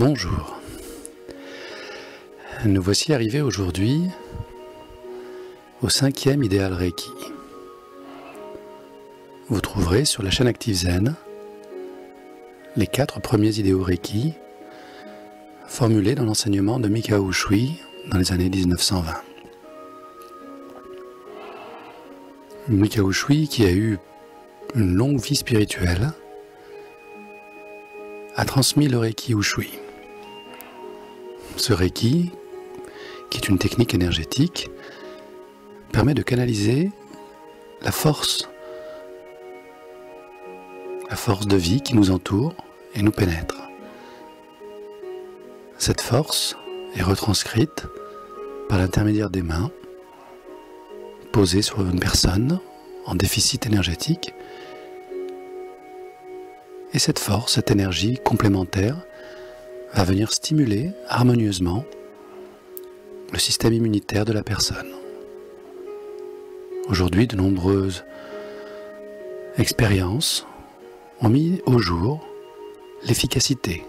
Bonjour. Nous voici arrivés aujourd'hui au 5e idéal Reiki. Vous trouverez sur la chaîne Active Zen les 4 premiers idéaux Reiki formulés dans l'enseignement de Mikao Usui dans les années 1920. Mikao Usui, qui a eu une longue vie spirituelle, a transmis le Reiki Usui. Ce Reiki, qui est une technique énergétique, permet de canaliser la force de vie qui nous entoure et nous pénètre. Cette force est retranscrite par l'intermédiaire des mains posées sur une personne en déficit énergétique. Et cette force, cette énergie complémentaire va venir stimuler harmonieusement le système immunitaire de la personne. Aujourd'hui, de nombreuses expériences ont mis au jour l'efficacité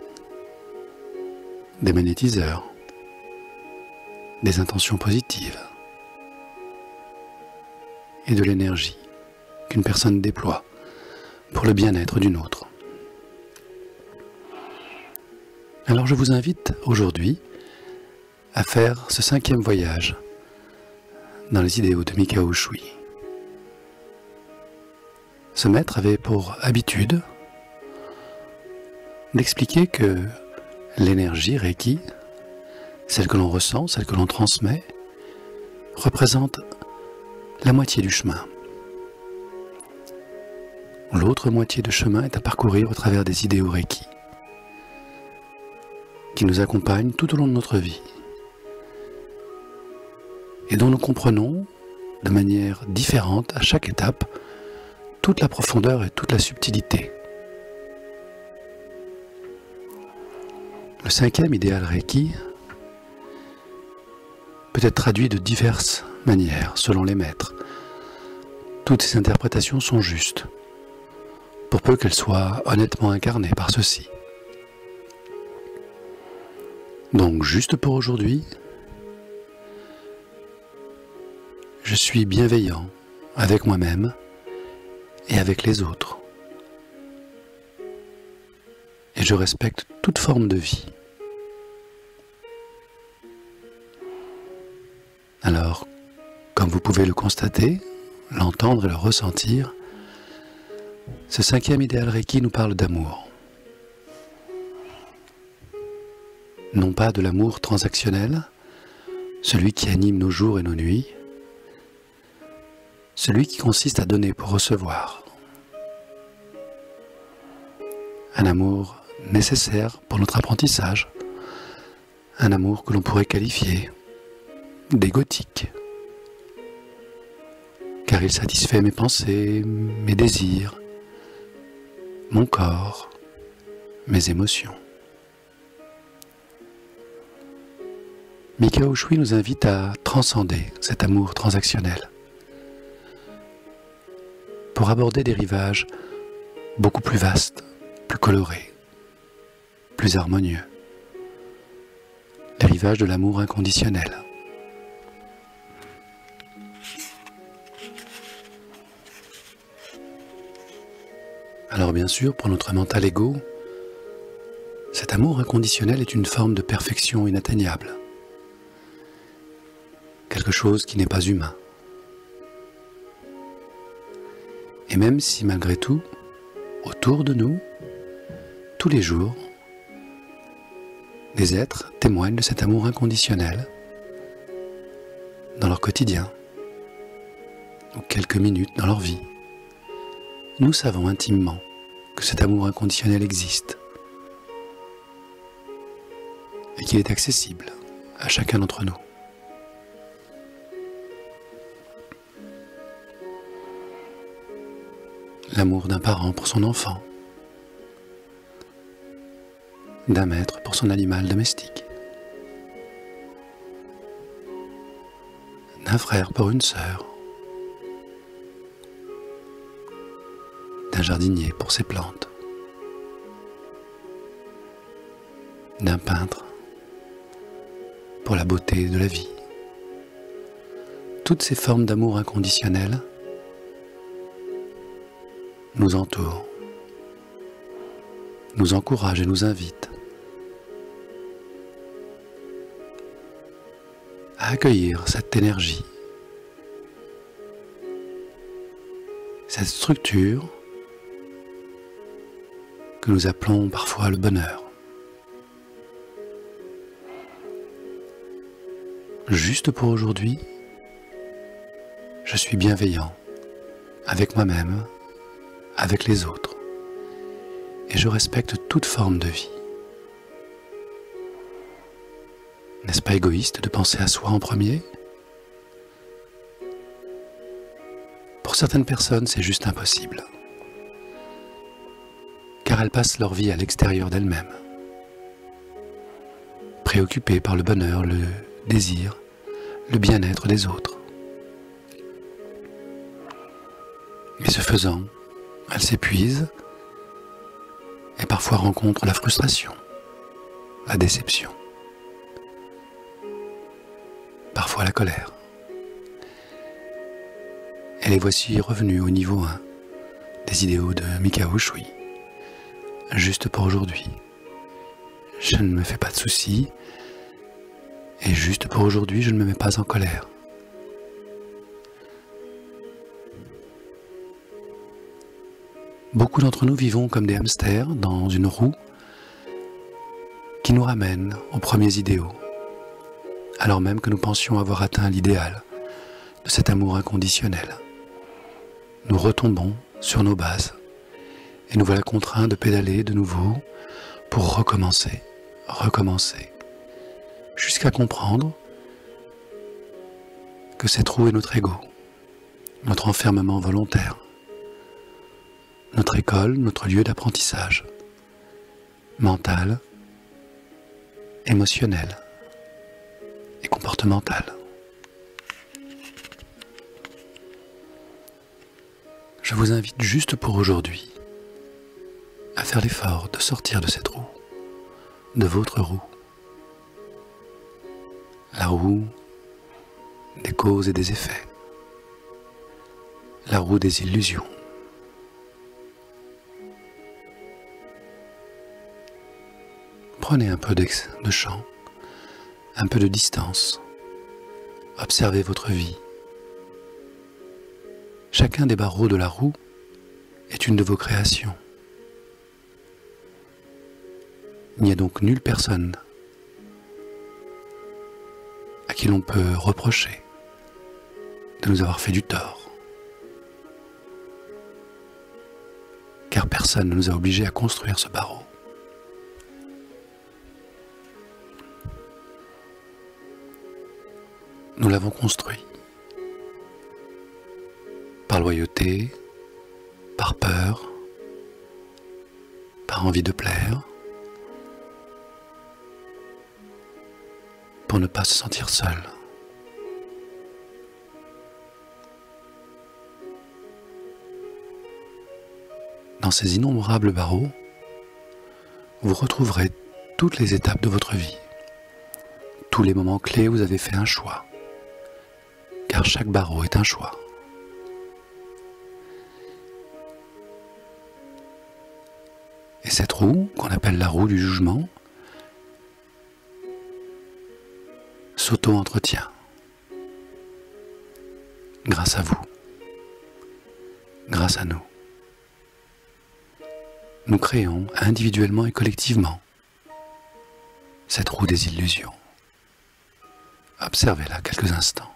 des magnétiseurs, des intentions positives et de l'énergie qu'une personne déploie pour le bien-être d'une autre. Alors je vous invite aujourd'hui à faire ce 5e voyage dans les idéaux de Mikao Usui. Ce maître avait pour habitude d'expliquer que l'énergie Reiki, celle que l'on ressent, celle que l'on transmet, représente la moitié du chemin. L'autre moitié de chemin est à parcourir au travers des idéaux Reiki, qui nous accompagnent tout au long de notre vie et dont nous comprenons de manière différente à chaque étape toute la profondeur et toute la subtilité. Le 5e idéal Reiki peut être traduit de diverses manières selon les maîtres. Toutes ces interprétations sont justes, pour peu qu'elles soient honnêtement incarnées par ceux-ci. Donc, juste pour aujourd'hui, je suis bienveillant avec moi-même et avec les autres. Et je respecte toute forme de vie. Alors, comme vous pouvez le constater, l'entendre et le ressentir, ce 5e idéal Reiki nous parle d'amour. Non pas de l'amour transactionnel, celui qui anime nos jours et nos nuits, celui qui consiste à donner pour recevoir. Un amour nécessaire pour notre apprentissage, un amour que l'on pourrait qualifier d'égotique, car il satisfait mes pensées, mes désirs, mon corps, mes émotions. Mikao Usui nous invite à transcender cet amour transactionnel pour aborder des rivages beaucoup plus vastes, plus colorés, plus harmonieux. Les rivages de l'amour inconditionnel. Alors bien sûr, pour notre mental égo, cet amour inconditionnel est une forme de perfection inatteignable. Quelque chose qui n'est pas humain. Et même si malgré tout, autour de nous, tous les jours, des êtres témoignent de cet amour inconditionnel dans leur quotidien, ou quelques minutes dans leur vie, nous savons intimement que cet amour inconditionnel existe et qu'il est accessible à chacun d'entre nous. L'amour d'un parent pour son enfant, d'un maître pour son animal domestique, d'un frère pour une sœur, d'un jardinier pour ses plantes, d'un peintre pour la beauté de la vie. Toutes ces formes d'amour inconditionnel nous entourent, nous encouragent et nous invitent à accueillir cette énergie, cette structure que nous appelons parfois le bonheur. Juste pour aujourd'hui, je suis bienveillant avec moi-même, avec les autres, et je respecte toute forme de vie. N'est-ce pas égoïste de penser à soi en premier ? Pour certaines personnes, c'est juste impossible, car elles passent leur vie à l'extérieur d'elles-mêmes, préoccupées par le bonheur, le désir, le bien-être des autres. Et ce faisant, elles s'épuisent et parfois rencontrent la frustration, la déception, parfois la colère. Et les voici revenus au niveau 1 des idéaux de Mikao Usui. Juste pour aujourd'hui, je ne me fais pas de soucis, et juste pour aujourd'hui, je ne me mets pas en colère. Beaucoup d'entre nous vivons comme des hamsters dans une roue qui nous ramène aux premiers idéaux, alors même que nous pensions avoir atteint l'idéal de cet amour inconditionnel. Nous retombons sur nos bases et nous voilà contraints de pédaler de nouveau pour recommencer, jusqu'à comprendre que cette roue est notre ego, notre enfermement volontaire, notre école, notre lieu d'apprentissage, mental, émotionnel et comportemental. Je vous invite juste pour aujourd'hui à faire l'effort de sortir de cette roue, de votre roue, la roue des causes et des effets, la roue des illusions. Prenez un peu de champ, un peu de distance, observez votre vie. Chacun des barreaux de la roue est une de vos créations. Il n'y a donc nulle personne à qui l'on peut reprocher de nous avoir fait du tort, car personne ne nous a obligés à construire ce barreau. Nous l'avons construit par loyauté, par peur, par envie de plaire, pour ne pas se sentir seul. Dans ces innombrables barreaux, vous retrouverez toutes les étapes de votre vie, tous les moments clés où vous avez fait un choix, car chaque barreau est un choix. Et cette roue, qu'on appelle la roue du jugement, s'auto-entretient grâce à vous, grâce à nous. Nous créons individuellement et collectivement cette roue des illusions. Observez-la quelques instants.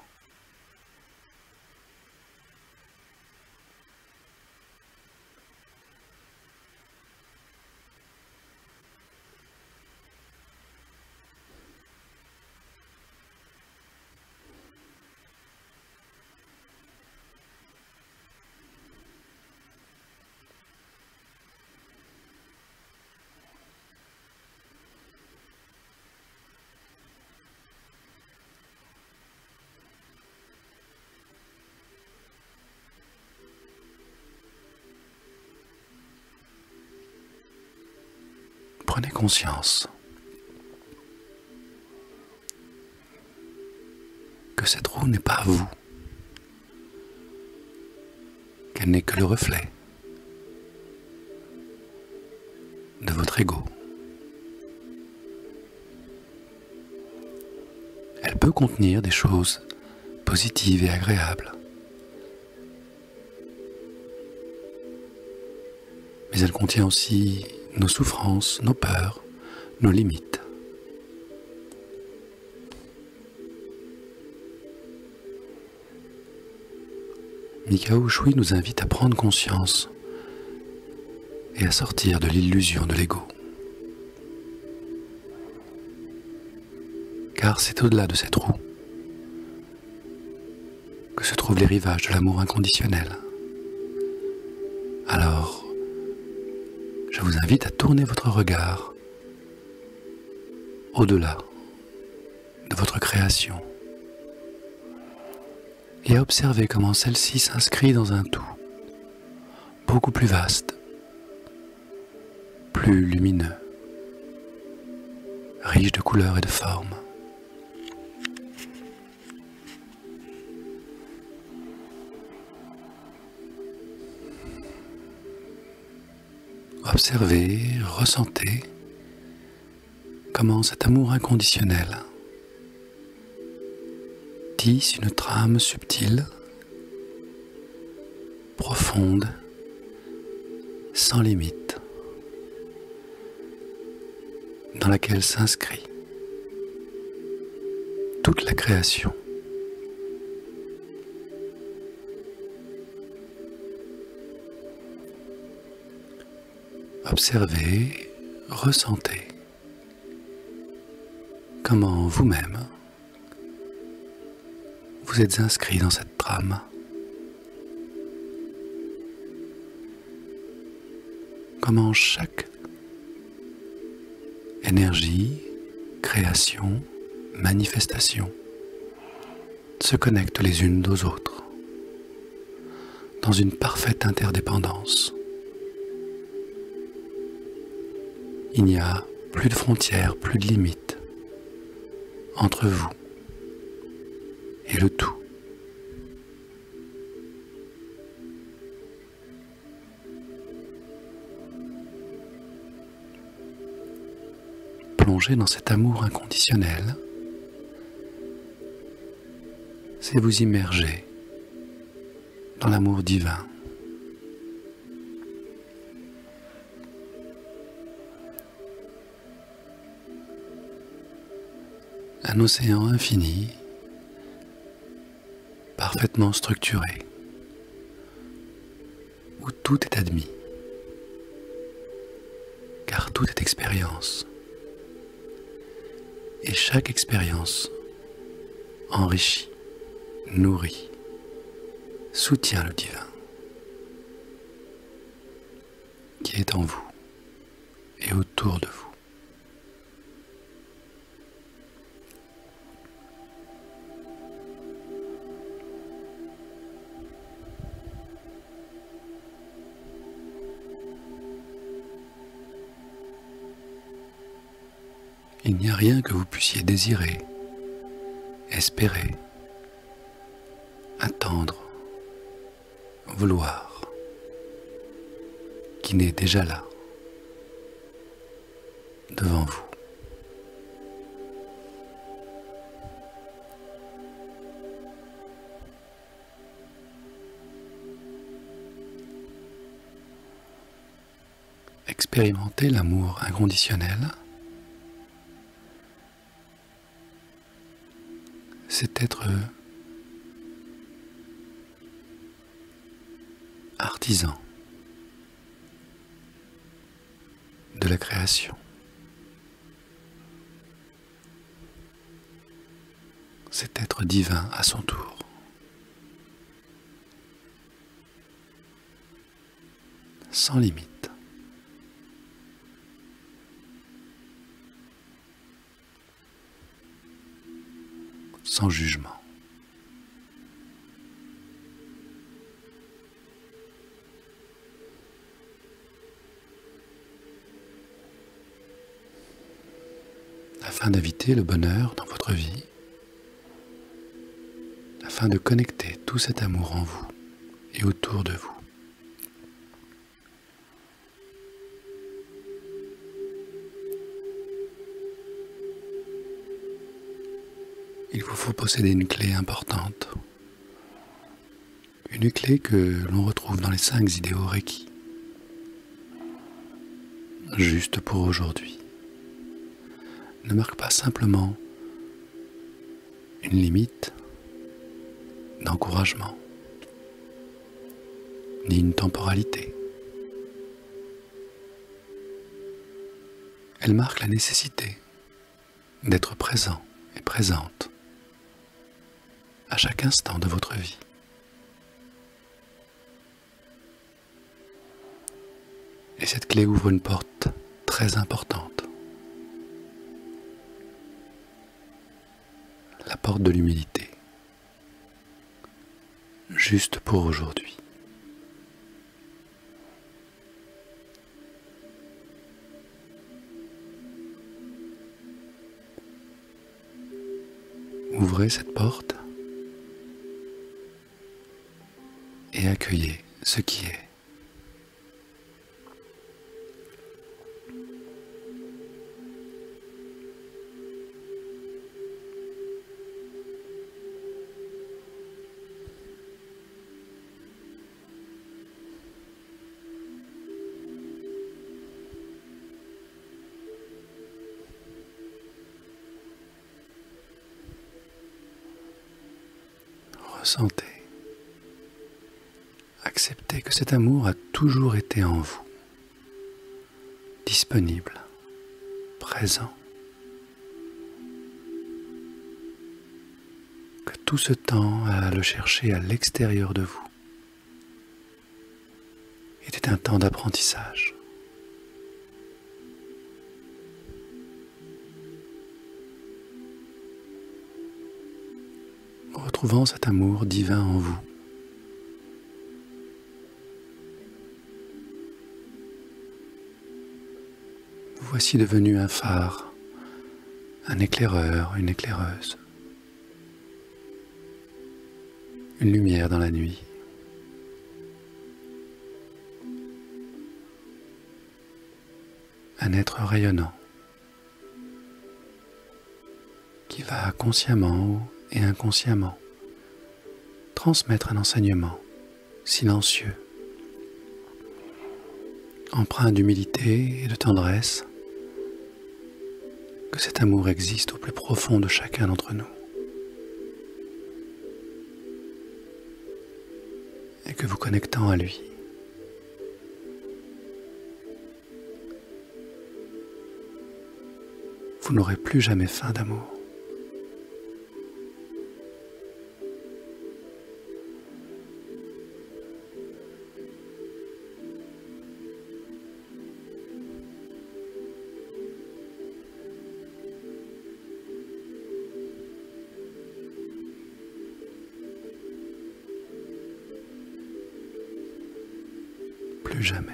Prenez conscience que cette roue n'est pas vous, qu'elle n'est que le reflet de votre ego. Elle peut contenir des choses positives et agréables, mais elle contient aussi nos souffrances, nos peurs, nos limites. Mikao Ushui nous invite à prendre conscience et à sortir de l'illusion de l'ego. Car c'est au-delà de cette roue que se trouvent les rivages de l'amour inconditionnel. Alors, je vous invite à tourner votre regard au-delà de votre création et à observer comment celle-ci s'inscrit dans un tout beaucoup plus vaste, plus lumineux, riche de couleurs et de formes. Observez, ressentez comment cet amour inconditionnel tisse une trame subtile, profonde, sans limite, dans laquelle s'inscrit toute la création. Observez, ressentez comment vous-même vous êtes inscrit dans cette trame. Comment chaque énergie, création, manifestation se connectent les unes aux autres dans une parfaite interdépendance. Il n'y a plus de frontières, plus de limites entre vous et le tout. Plonger dans cet amour inconditionnel, c'est vous immerger dans l'amour divin. Un océan infini, parfaitement structuré, où tout est admis, car tout est expérience, et chaque expérience enrichit, nourrit, soutient le divin qui est en vous et autour de vous. Il n'y a rien que vous puissiez désirer, espérer, attendre, vouloir, qui n'est déjà là, devant vous. Expérimentez l'amour inconditionnel. C'est être artisan de la création. C'est être divin à son tour. Sans limite. Sans jugement. Afin d'inviter le bonheur dans votre vie, afin de connecter tout cet amour en vous et autour de vous. Il vous faut posséder une clé importante, une clé que l'on retrouve dans les 5 idéaux Reiki, juste pour aujourd'hui. Ne marque pas simplement une limite d'encouragement, ni une temporalité. Elle marque la nécessité d'être présent et présente à chaque instant de votre vie. Et cette clé ouvre une porte très importante, la porte de l'humilité, juste pour aujourd'hui. Ouvrez cette porte et accueillez ce qui est. Ressentez, acceptez que cet amour a toujours été en vous, disponible, présent, que tout ce temps à le chercher à l'extérieur de vous était un temps d'apprentissage. Retrouvant cet amour divin en vous, vous voici devenu un phare, un éclaireur, une éclaireuse, une lumière dans la nuit. Un être rayonnant qui va consciemment et inconsciemment transmettre un enseignement silencieux, empreint d'humilité et de tendresse, que cet amour existe au plus profond de chacun d'entre nous et que vous connectant à lui, vous n'aurez plus jamais faim d'amour. Plus jamais.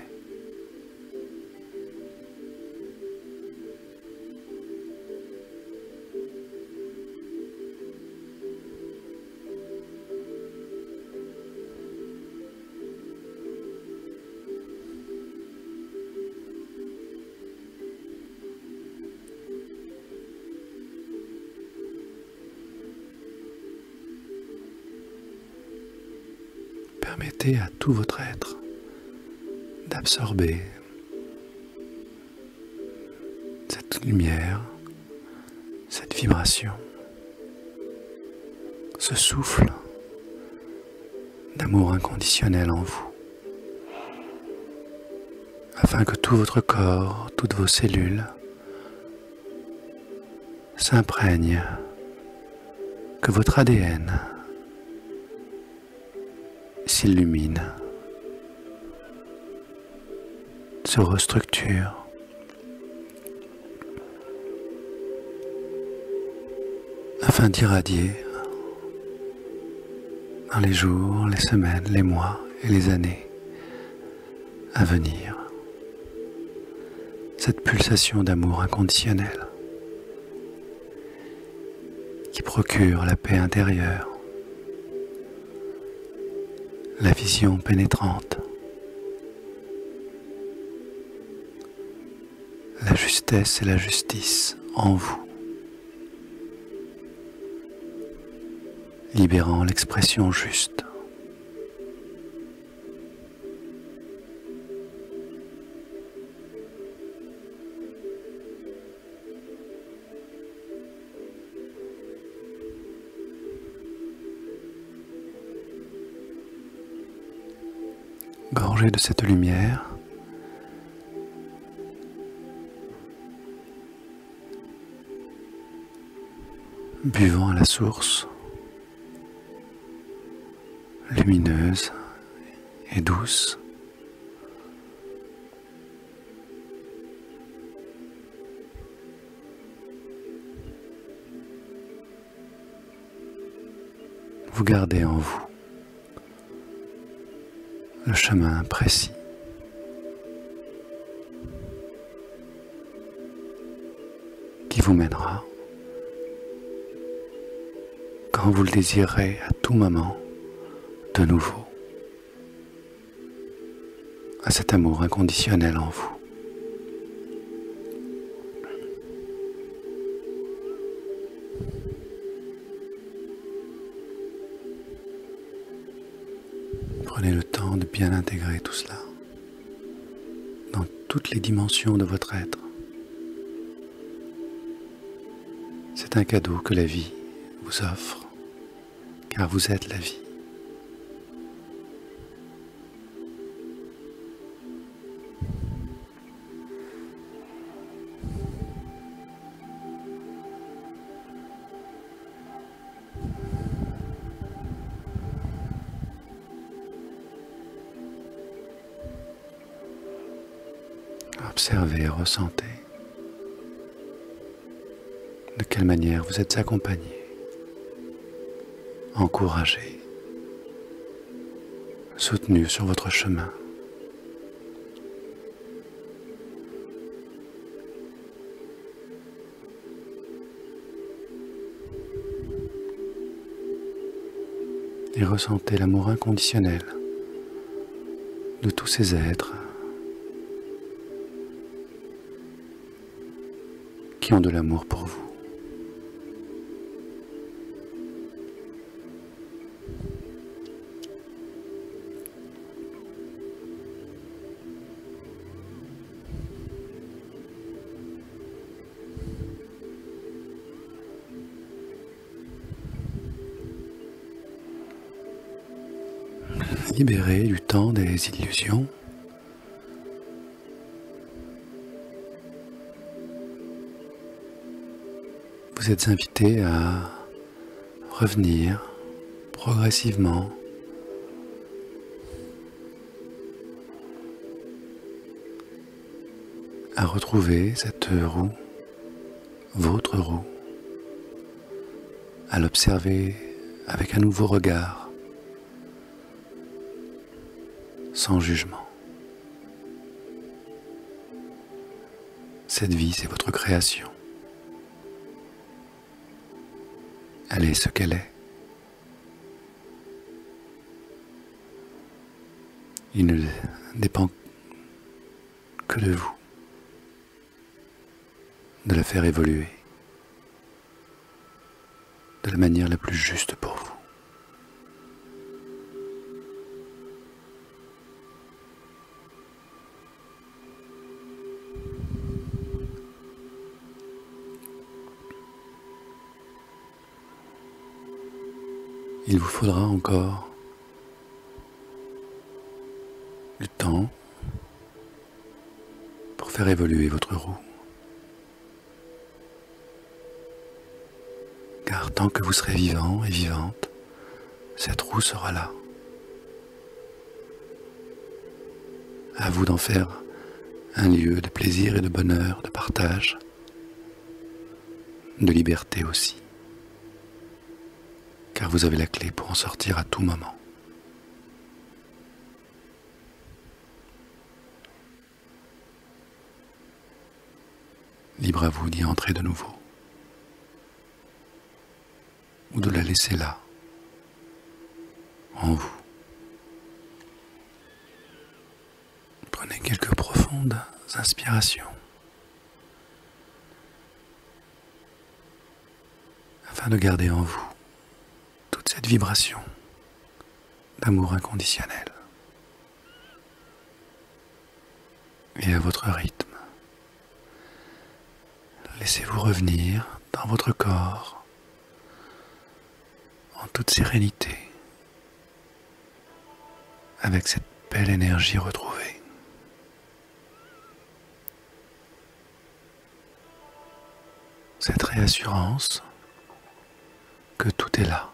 Permettez à tout votre être d'absorber cette lumière, cette vibration, ce souffle d'amour inconditionnel en vous, afin que tout votre corps, toutes vos cellules s'imprègnent, que votre ADN s'illumine, se restructure, afin d'irradier dans les jours, les semaines, les mois et les années à venir cette pulsation d'amour inconditionnel qui procure la paix intérieure, la vision pénétrante, la justesse et la justice en vous, libérant l'expression juste. Gorgé de cette lumière, buvant à la source, lumineuse et douce, vous gardez en vous le chemin précis qui vous mènera, quand vous le désirerez à tout moment, de nouveau, à cet amour inconditionnel en vous. Prenez le temps de bien intégrer tout cela dans toutes les dimensions de votre être. C'est un cadeau que la vie vous offre, car vous êtes la vie. Observez et ressentez de quelle manière vous êtes accompagné, encouragé, soutenu sur votre chemin. Et ressentez l'amour inconditionnel de tous ces êtres qui ont de l'amour pour vous. Libérez du temps des illusions. Vous êtes invité à revenir progressivement à retrouver cette roue, votre roue, à l'observer avec un nouveau regard, sans jugement. Cette vie, c'est votre création. Elle est ce qu'elle est. Il ne dépend que de vous, de la faire évoluer de la manière la plus juste pour vous. Il vous faudra encore du temps pour faire évoluer votre roue. Car tant que vous serez vivant et vivante, cette roue sera là. À vous d'en faire un lieu de plaisir et de bonheur, de partage, de liberté aussi. Car vous avez la clé pour en sortir à tout moment. Libre à vous d'y entrer de nouveau, ou de la laisser là, en vous, profondes inspirations afin de garder en vous toute cette vibration d'amour inconditionnel. Et à votre rythme, laissez-vous revenir dans votre corps en toute sérénité, avec cette belle énergie retrouvée. Cette réassurance que tout est là,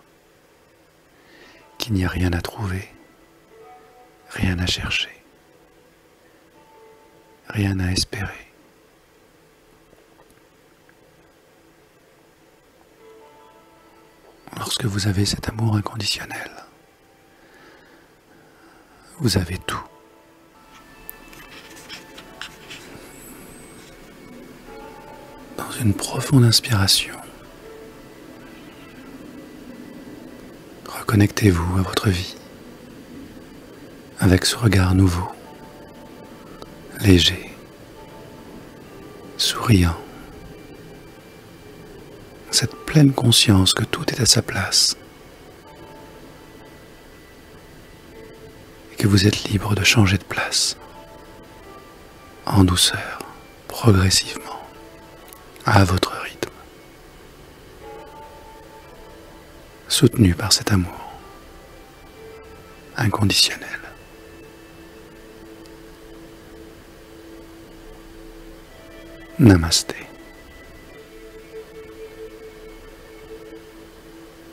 qu'il n'y a rien à trouver, rien à chercher, rien à espérer. Lorsque vous avez cet amour inconditionnel, vous avez tout. Dans une profonde inspiration, reconnectez-vous à votre vie avec ce regard nouveau, léger, souriant, cette pleine conscience que tout est à sa place et que vous êtes libre de changer de place en douceur, progressivement, à votre rythme, soutenu par cet amour inconditionnel. Namasté.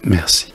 Merci.